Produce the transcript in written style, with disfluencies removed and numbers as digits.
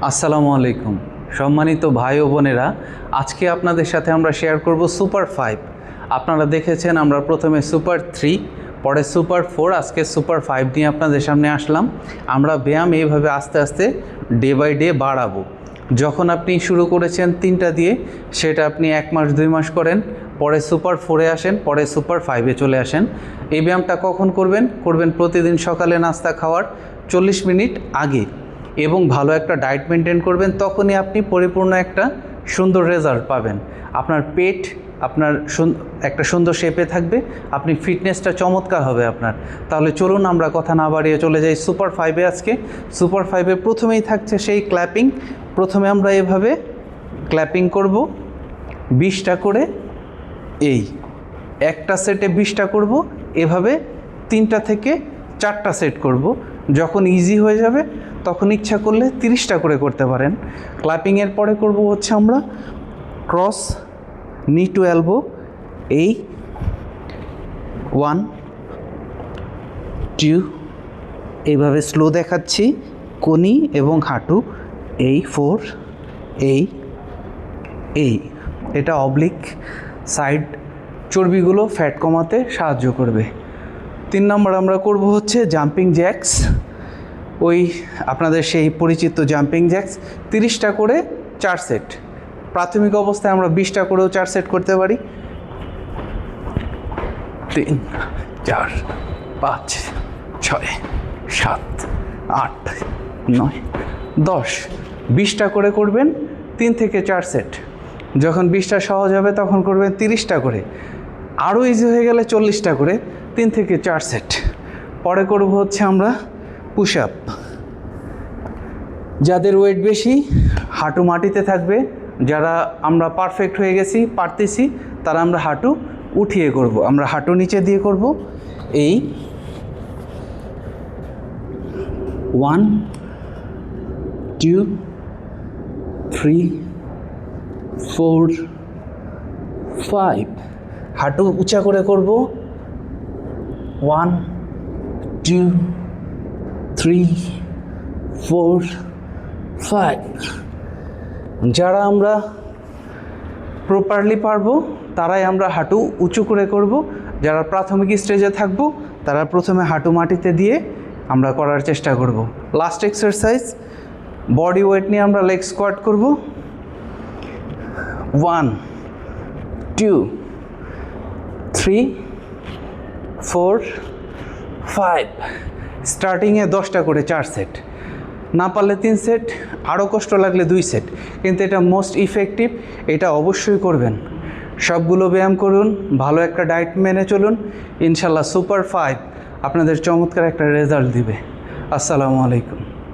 আসসালামু আলাইকুম সম্মানিত ভাই ও বোনেরা, আজকে আপনাদের সাথে আমরা শেয়ার করব সুপার 5। আপনারা দেখেছেন আমরা প্রথমে সুপার 3, পরে সুপার 4, আজকে সুপার 5 নিয়ে আপনাদের সামনে আসলাম। আমরা ব্যায়াম এইভাবে আস্তে আস্তে ডে বাই ডে বাড়াবো। যখন আপনি শুরু করেছেন 3টা দিয়ে, সেটা আপনি 1 মাস 2 মাস করেন, পরে সুপার 4-এ আসেন, পরে সুপার 5-এ চলে আসেন। এই ব্যায়ামটা কখন করবেন? প্রতিদিন সকালে নাস্তা খাওয়ার 40 মিনিট আগে, এবং ভালো একটা ডায়েট মেনটেন করবেন। তখনই আপনি পরিপূর্ণ একটা সুন্দর রেজাল্ট পাবেন। আপনার পেট আপনার একটা সুন্দর শেপে থাকবে, আপনি ফিটনেসটা চমৎকার হবে আপনার। তাহলে চলুন আমরা কথা না বাড়িয়ে চলে যাই সুপার 5-এ। আজকে সুপার 5-এ প্রথমেই থাকছে সেই ক্ল্যাপিং। প্রথমে আমরা এভাবে ক্ল্যাপিং করব 20টা করে। এই একটা সেটে 20টা করব, এভাবে 3টা থেকে 4টা সেট করব। যখন ইজি হয়ে যাবে তখন ইচ্ছা করলে 30টা করে করতে পারেন। ক্ল্যাপিংয়ের পরে করব হচ্ছে আমরা ক্রস নি টু এলবো। এই 1 2, এইভাবে স্লো দেখাচ্ছি, কোনি এবং হাঁটু। এই 4, এই এটা অবলিক সাইড চর্বিগুলো ফ্যাট কমাতে সাহায্য করবে। 3 নম্বর আমরা করব হচ্ছে জাম্পিং জ্যাক্স। ওই আপনাদের সেই পরিচিত জাম্পিং জ্যাক্স, 30টা করে 4 সেট। প্রাথমিক অবস্থায় আমরা 20টা করেও 4 সেট করতে পারি। 3 4 5 6 7 8 9 10, 20টা করে করবেন 3 থেকে 4 সেট। যখন 20টা সহজ হবে তখন করবেন 30টা করে। আরও ইজি হয়ে গেলে 40টা করে 3 থেকে 4 সেট। পরে করব হচ্ছে আমরা পুশ আপ। যাদের ওয়েট বেশি, হাঁটু মাটিতে থাকবে, যারা আমরা পারফেক্ট হয়ে গেছি, পারতেছি, তারা আমরা হাঁটু উঠিয়ে করব। আমরা হাঁটু নিচে দিয়ে করব। এই 1 2 3 4 5, হাঁটু উঁচা করে করব। 1 2 3 4 5। যারা আমরা প্রপারলি পারবো তারাই আমরা হাঁটু উঁচু করে করব। যারা প্রাথমিক স্টেজে থাকবো তারা প্রথমে হাঁটু মাটিতে দিয়ে আমরা করার চেষ্টা করব। লাস্ট এক্সারসাইজ, বডি ওয়েট নিয়ে আমরা লেগ স্কোয়াট করব। 1 2 3 4 5। স্টার্টিংয়ে 10টা করে 4 সেট, না পারলে 3 সেট, আরও কষ্ট লাগলে 2 সেট, কিন্তু এটা মোস্ট ইফেক্টিভ। এটা অবশ্যই করবেন। সবগুলো ব্যায়াম করুন, ভালো একটা ডায়েট মেনে চলুন, ইনশাল্লাহ সুপার 5 আপনাদের চমৎকার একটা রেজাল্ট দিবে। আসসালামু আলাইকুম।